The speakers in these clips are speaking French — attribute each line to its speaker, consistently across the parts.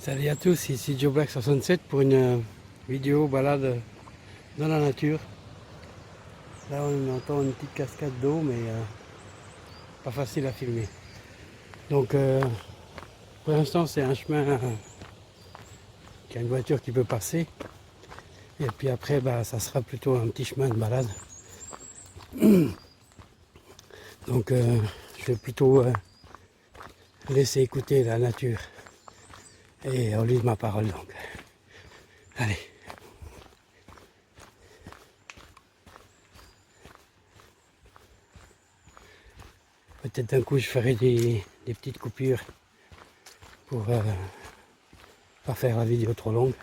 Speaker 1: Salut à tous, ici Joe Black 67 pour une vidéo balade dans la nature. Là on entend une petite cascade d'eau mais pas facile à filmer. Donc pour l'instant c'est un chemin qui a une voiture qui peut passer. Et puis après ça sera plutôt un petit chemin de balade. Donc je vais plutôt laisser écouter la nature et au lieu de ma parole. Donc allez. Peut-être d'un coup je ferai des petites coupures pour pas faire la vidéo trop longue.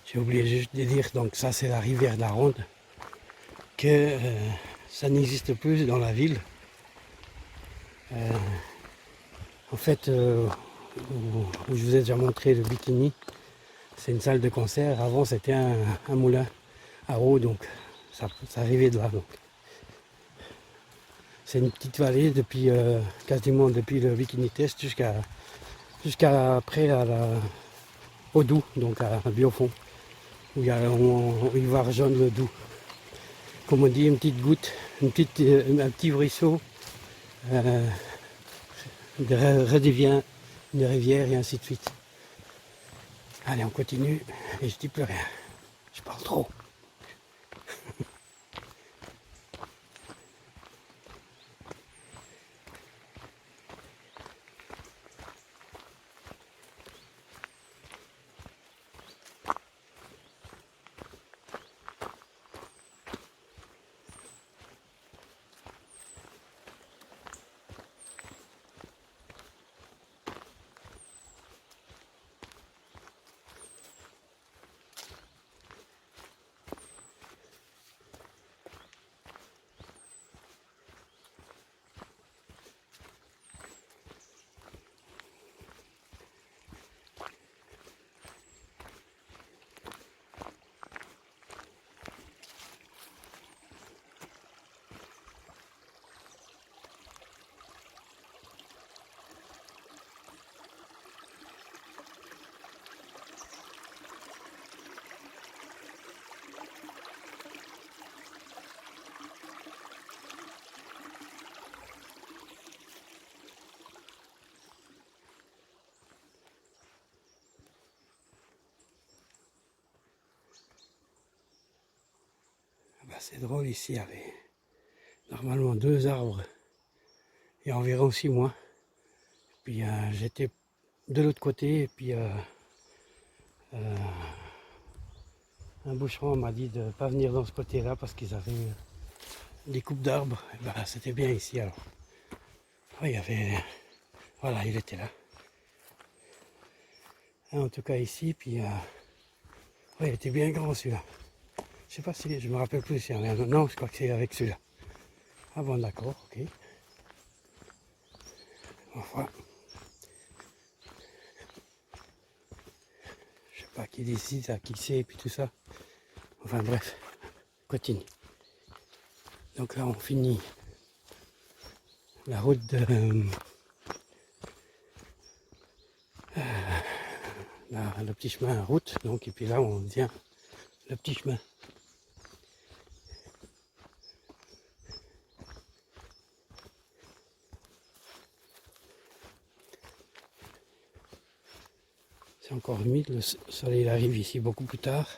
Speaker 1: J'ai oublié juste de dire, donc ça c'est la rivière de la Ronde, que ça n'existe plus dans la ville. En fait, où je vous ai déjà montré le bikini, c'est une salle de concert. Avant c'était un moulin à eau, donc ça arrivait de là. Donc. C'est une petite vallée depuis quasiment depuis le bikini test jusqu'à après au Doubs, donc à Biofond, où il va rejoindre le Doubs. Comme on dit, une petite goutte, un petit ruisseau redevient une rivière et ainsi de suite. Allez, on continue et je dis plus rien. Je parle trop. C'est drôle ici, il y avait normalement 2 arbres il y a environ 6 mois. Puis j'étais de l'autre côté et puis un bûcheron m'a dit de ne pas venir dans ce côté-là parce qu'ils avaient des coupes d'arbres. C'était bien ici alors. Ouais, il y avait... Voilà, il était là. En tout cas ici, puis ouais, il était bien grand celui-là. Je sais pas si, je me rappelle plus si y en a un. Non, je crois que c'est avec celui-là. Ah bon, d'accord, ok. Enfin, pas qui décide à qui c'est et puis tout ça. Enfin bref, continue. Donc là on finit la route de le petit chemin à route, donc et puis là on vient le petit chemin. C'est encore humide, le soleil arrive ici beaucoup plus tard.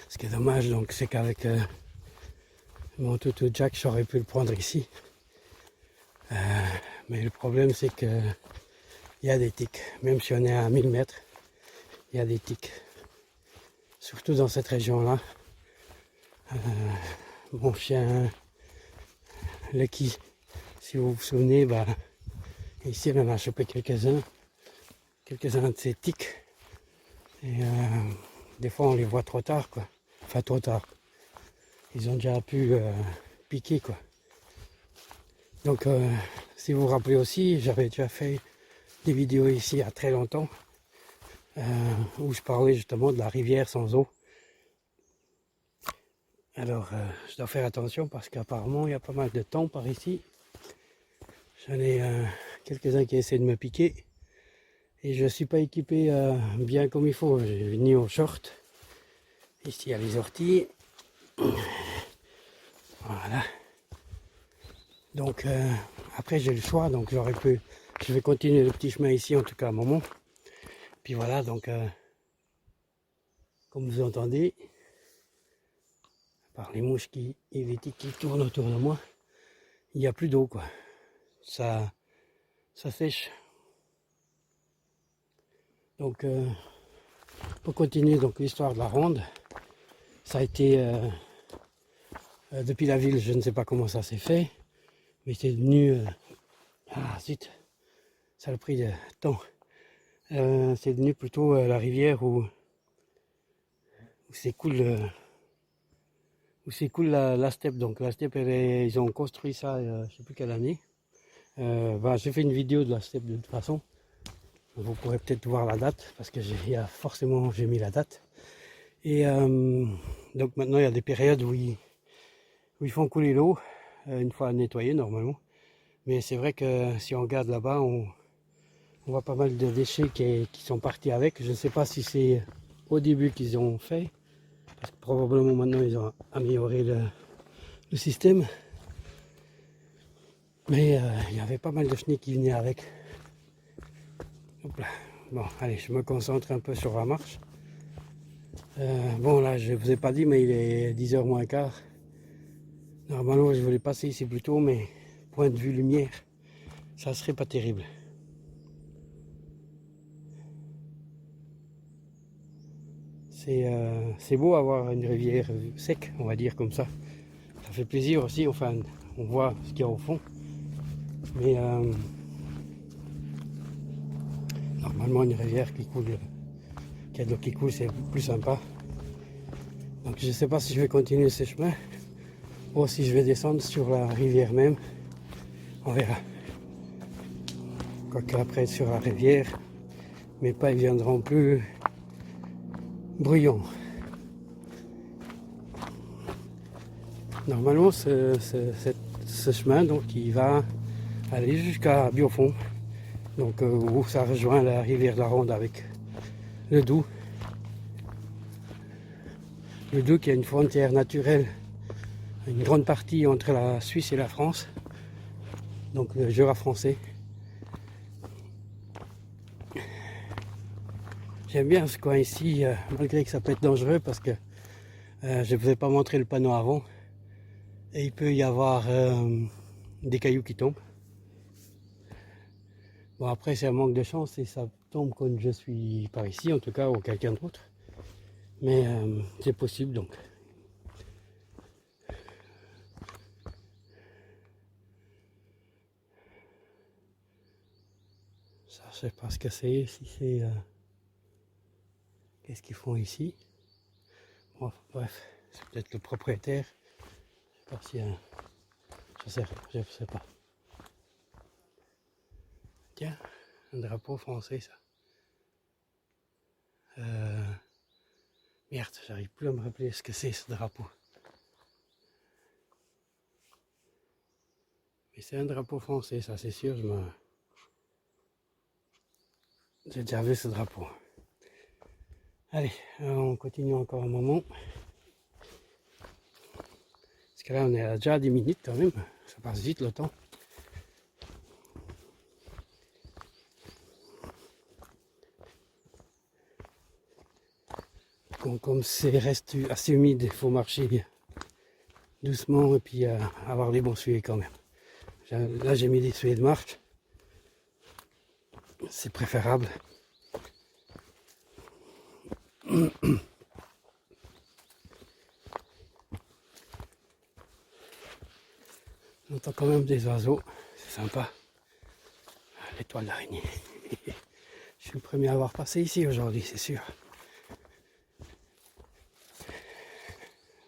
Speaker 1: Ce qui est dommage, donc, c'est qu'avec mon toutou Jack, j'aurais pu le prendre ici. Mais le problème, c'est que il y a des tiques. Même si on est à 1000 mètres, il y a des tiques. Surtout dans cette région-là. Mon chien Lucky, si vous vous souvenez, bah, ici on en a chopé quelques-uns de ces tiques. Et des fois on les voit trop tard, quoi. Enfin trop tard. Ils ont déjà pu piquer, quoi. Donc si vous vous rappelez aussi, j'avais déjà fait des vidéos ici il y a très longtemps où je parlais justement de la rivière sans eau. Alors je dois faire attention parce qu'apparemment il y a pas mal de temps par ici. J'en ai quelques-uns qui essaient de me piquer et je ne suis pas équipé bien comme il faut. J'ai ni au short. Ici il y a les orties. Voilà. Donc après j'ai le choix, donc j'aurais pu. Je vais continuer le petit chemin ici en tout cas à un moment. Puis voilà, donc comme vous entendez, par les mouches et les tiques qui tournent autour de moi, il n'y a plus d'eau, quoi. Ça sèche. Donc pour continuer donc l'histoire de la ronde, ça a été depuis la ville, je ne sais pas comment ça s'est fait, mais c'est devenu ah zut, ça a pris de temps. C'est devenu plutôt la rivière où s'écoule la steppe. Donc la steppe, ils ont construit ça, je ne sais plus quelle année. J'ai fait une vidéo de la steppe de toute façon. Vous pourrez peut-être voir la date parce que j'ai mis la date. Et donc maintenant il y a des périodes où ils font couler l'eau une fois nettoyée normalement. Mais c'est vrai que si on regarde là-bas, on voit pas mal de déchets qui sont partis avec. Je ne sais pas si c'est au début qu'ils ont fait, parce que probablement maintenant ils ont amélioré le système. Mais il y avait pas mal de chenilles qui venaient avec. Hop là. Bon, allez, je me concentre un peu sur la marche. Bon, là, je ne vous ai pas dit, mais il est 10h moins quart. Normalement, je voulais passer ici plus tôt, mais point de vue lumière, ça serait pas terrible. C'est beau avoir une rivière sec, on va dire comme ça. Ça fait plaisir aussi, enfin, on voit ce qu'il y a au fond. Mais normalement, une rivière qui coule, qui a de l'eau qui coule, c'est plus sympa. Donc je ne sais pas si je vais continuer ce chemin ou si je vais descendre sur la rivière même. On verra. Quoique après sur la rivière, mes pas viendront plus bruyants. Normalement ce chemin donc il va aller jusqu'à Biofond. Donc où ça rejoint la rivière de la Ronde avec le Doubs. Le Doubs qui a une frontière naturelle, une grande partie entre la Suisse et la France, donc le Jura français. J'aime bien ce coin ici, malgré que ça peut être dangereux parce que je ne vous ai pas montré le panneau avant. et il peut y avoir des cailloux qui tombent. Bon, après c'est un manque de chance et ça tombe quand je suis par ici en tout cas, ou quelqu'un d'autre, mais c'est possible donc. Ça, je sais pas ce que c'est, si c'est qu'est-ce qu'ils font ici. Bon, bref, c'est peut-être le propriétaire. Je sais pas si je sais pas. Tiens, un drapeau français ça. Merde, j'arrive plus à me rappeler ce que c'est ce drapeau. Mais c'est un drapeau français, ça c'est sûr, j'ai déjà vu ce drapeau. Allez, on continue encore un moment. Parce que là on est à déjà 10 minutes quand même, ça passe vite le temps. Comme c'est reste assez humide, il faut marcher doucement et puis avoir les bons souliers quand même. Là j'ai mis des souliers de marche, c'est préférable. On entend quand même des oiseaux, c'est sympa. L'étoile d'araignée. Je suis le premier à avoir passé ici aujourd'hui, c'est sûr.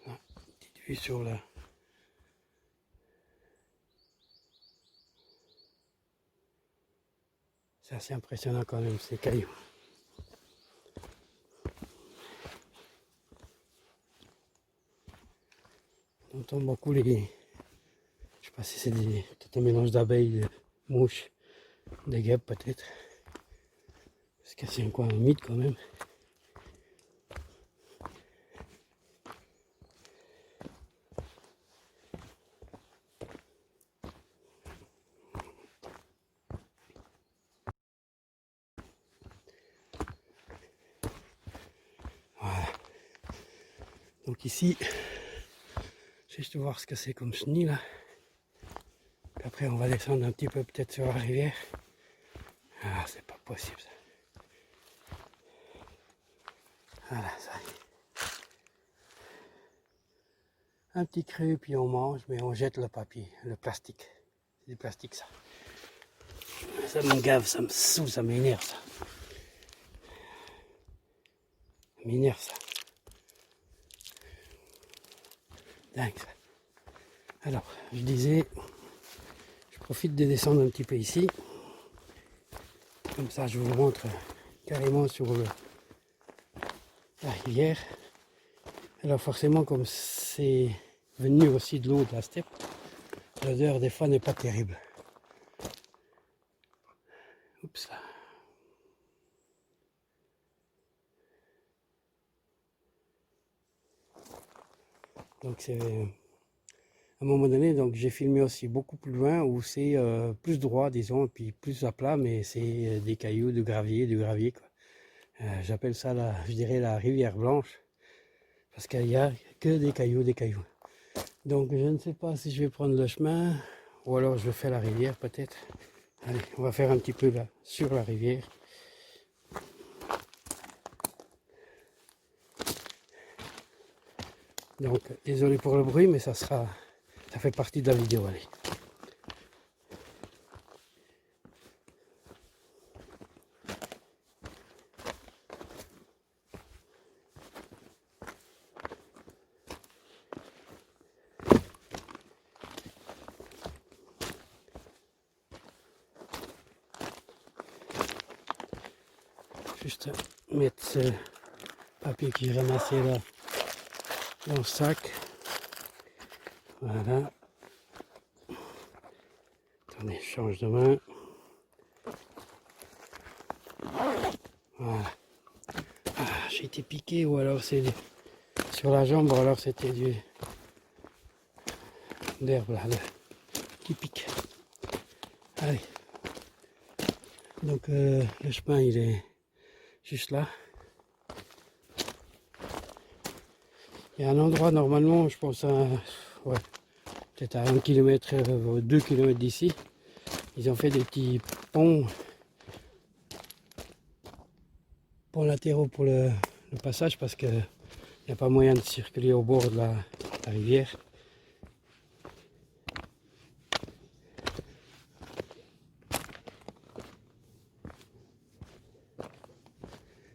Speaker 1: Là, petite vue sur la... C'est assez impressionnant quand même ces cailloux. On entend beaucoup les... Je sais pas si c'est peut-être un mélange d'abeilles, de mouches, des guêpes peut-être. Parce que c'est un coin humide quand même. Voilà. Donc ici, je vais juste voir ce que c'est comme chenille là. Puis après on va descendre un petit peu peut-être sur la rivière. Ah, c'est pas possible ça. Voilà, ça y est. Un petit creux, puis on mange, mais on jette le papier, le plastique. C'est du plastique ça. Ça me gave, ça me saoule, ça m'énerve ça. Ça m'énerve ça. Dingue ça. Alors, je disais, je profite de descendre un petit peu ici. Comme ça, je vous montre carrément sur la rivière. Alors forcément, comme c'est venu aussi de l'eau de la steppe, l'odeur des fois n'est pas terrible. Oups là. Donc c'est à un moment donné, donc j'ai filmé aussi beaucoup plus loin où c'est plus droit, disons, et puis plus à plat, mais c'est des cailloux, du gravier quoi. J'appelle ça je dirais la rivière blanche, parce qu'il n'y a que des cailloux, des cailloux. Donc je ne sais pas si je vais prendre le chemin, ou alors je vais faire la rivière peut-être. Allez, on va faire un petit peu là, sur la rivière. Donc désolé pour le bruit, mais ça fait partie de la vidéo. Allez. Juste mettre ce papier qui est ramassé là dans le sac. Voilà. Attendez, je change de main. Voilà. Ah, j'ai été piqué, ou alors c'est sur la jambe, ou alors c'était d'herbe là, qui pique. Allez. Donc le chemin il est juste là. Il y a un endroit normalement, je pense, ouais, peut-être à 1 km, 2 km d'ici. Ils ont fait des petits ponts latéraux pour le passage parce qu'il n'y a pas moyen de circuler au bord de la rivière.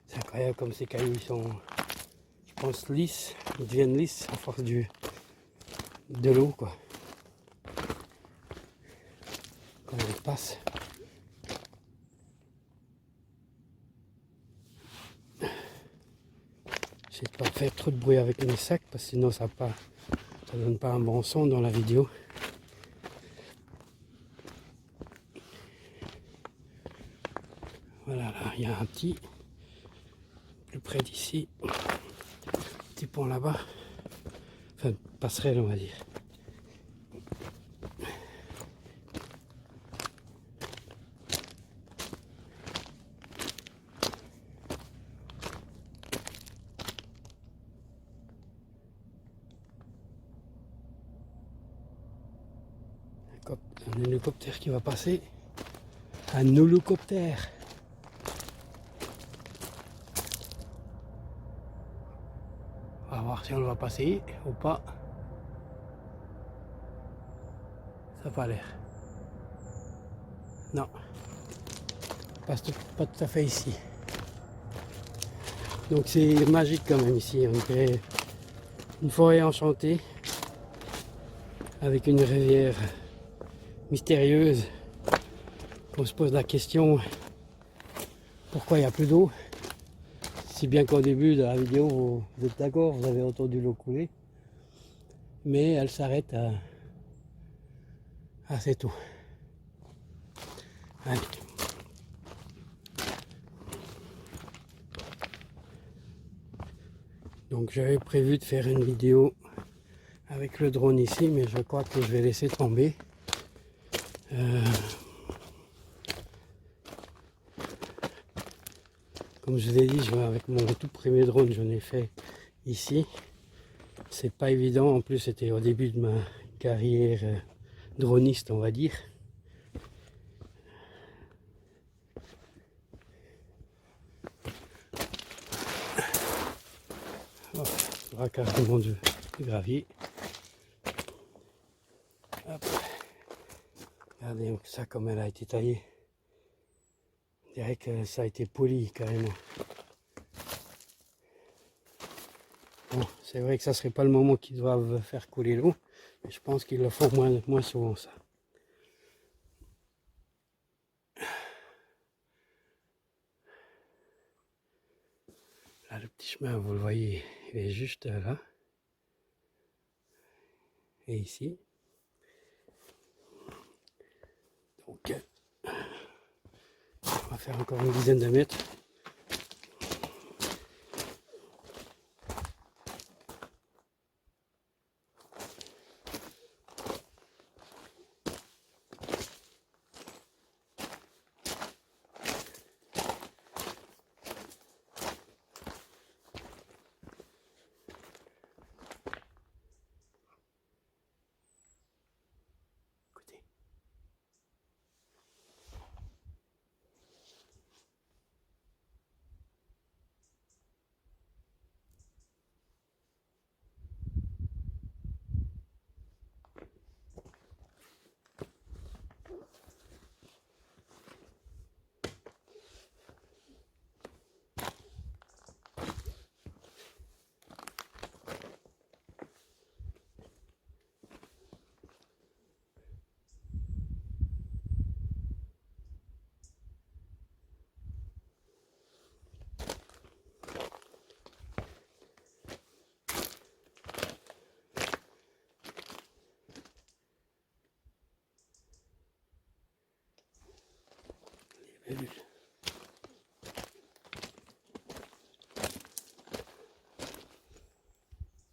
Speaker 1: C'est incroyable comme ces cailloux ils sont, je pense, lisses, ils deviennent lisses à force de l'eau quoi. Quand on passe. J'essaie de pas faire trop de bruit avec mes sacs parce que sinon ça donne pas un bon son dans la vidéo. Voilà, là, il y a un petit, plus près d'ici, petit pont là-bas, enfin passerelle on va dire. Un hélicoptère qui va passer. Un hélicoptère. On va voir si on va passer ou pas. Ça n'a pas l'air. Non. Pas tout à fait ici. Donc c'est magique quand même ici. On dirait une forêt enchantée. Avec une rivière mystérieuse. On se pose la question pourquoi il n'y a plus d'eau. Si bien qu'au début de la vidéo, vous êtes d'accord, vous avez entendu l'eau couler. Mais elle s'arrête à cette eau. Allez. Donc j'avais prévu de faire une vidéo avec le drone ici, mais je crois que je vais laisser tomber. Comme je vous ai dit, avec mon tout premier drone, je l'ai fait ici. C'est pas évident, en plus c'était au début de ma carrière droniste, on va dire. Oh, carrément de gravier. Hop. Regardez ça comme elle a été taillée. On dirait que ça a été poli carrément. Bon, c'est vrai que ça serait pas le moment qu'ils doivent faire couler l'eau, mais je pense qu'ils le font moins souvent ça. Là, le petit chemin, vous le voyez, il est juste là. Et ici. Donc, on va faire encore une dizaine de mètres. Écoutez.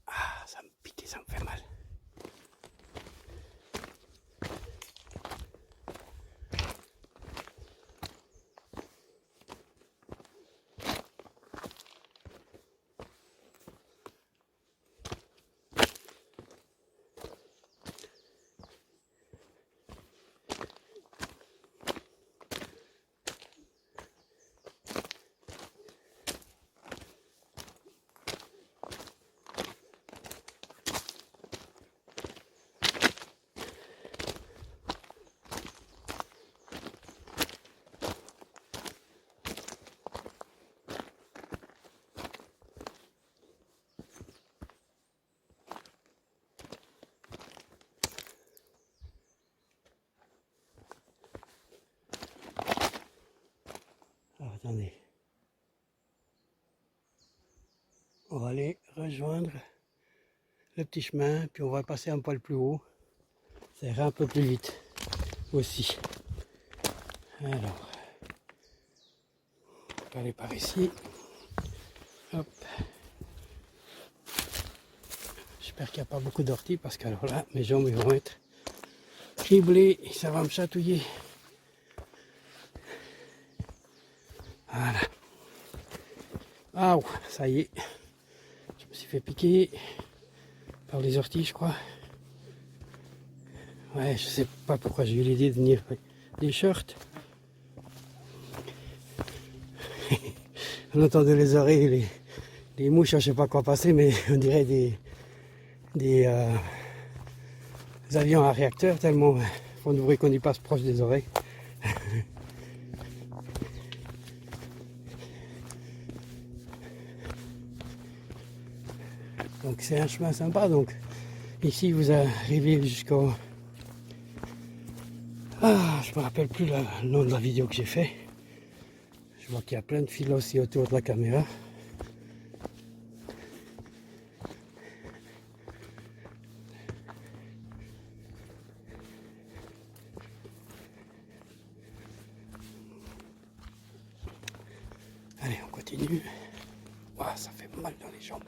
Speaker 1: Ah, ça me pique et ça me fait mal. Attendez. On va aller rejoindre le petit chemin, puis on va passer un poil plus haut. Ça ira un peu plus vite aussi. Alors, on va aller par ici. Hop. J'espère qu'il n'y a pas beaucoup d'orties parce que alors là, mes jambes vont être criblées et ça va me chatouiller. Voilà. Ah, ça y est. Je me suis fait piquer par les orties, je crois. Ouais, je sais pas pourquoi j'ai eu l'idée de venir avec des shorts. On entendait les oreilles, les mouches, je sais pas quoi passer, mais on dirait des avions à réacteur tellement font du bruit qu'on y passe proche des oreilles. Donc c'est un chemin sympa. Donc ici vous arrivez jusqu'au... Ah, je me rappelle plus le nom de la vidéo que j'ai fait. Je vois qu'il y a plein de fils aussi autour de la caméra. Allez, on continue. Wow, ça fait mal dans les jambes.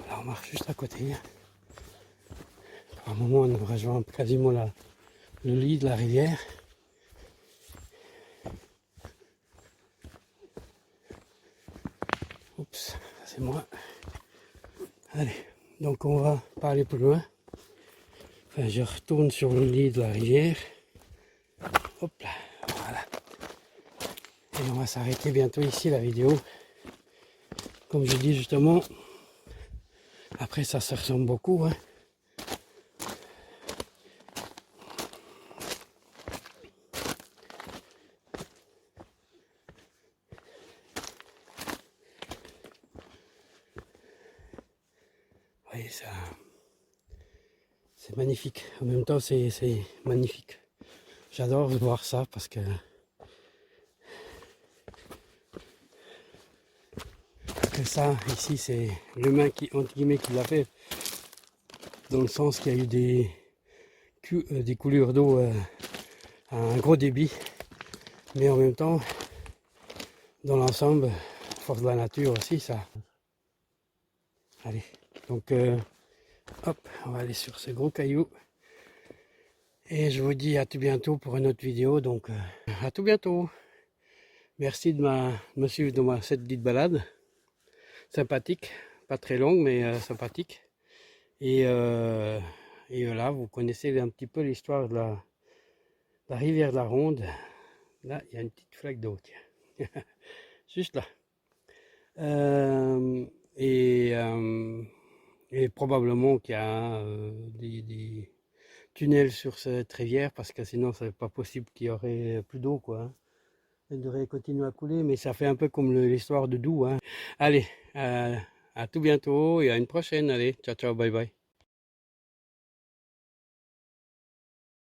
Speaker 1: Là, on marche juste à côté. À un moment, on rejoint quasiment le lit de la rivière. Oups, c'est moi. Allez, donc on va pas aller plus loin. Enfin, je retourne sur le lit de la rivière. Hop là, voilà. Et on va s'arrêter bientôt ici la vidéo. Comme je dis justement, après ça se ressemble beaucoup. Hein. Oui, ça, c'est magnifique. En même temps, c'est magnifique. J'adore voir ça parce que ça, ici, c'est l'humain qui, entre guillemets, qui l'a fait. Dans le sens qu'il y a eu des coulures d'eau à un gros débit. Mais en même temps, dans l'ensemble, force de la nature aussi, ça. Allez, donc, hop, on va aller sur ce gros caillou. Et je vous dis à tout bientôt pour une autre vidéo. Donc, à tout bientôt. Merci de me suivre dans cette petite balade. Sympathique, pas très longue, mais sympathique. Et voilà, vous connaissez un petit peu l'histoire de la rivière de la Ronde. Là, il y a une petite flaque d'eau, tiens. Juste là. Et probablement qu'il y a des tunnels sur cette rivière, parce que sinon, c'est pas possible qu'il y aurait plus d'eau, quoi. Hein. Elle devrait continuer à couler, mais ça fait un peu comme l'histoire de Doubs. Hein. Allez, à tout bientôt et à une prochaine. Allez, ciao, ciao, bye bye.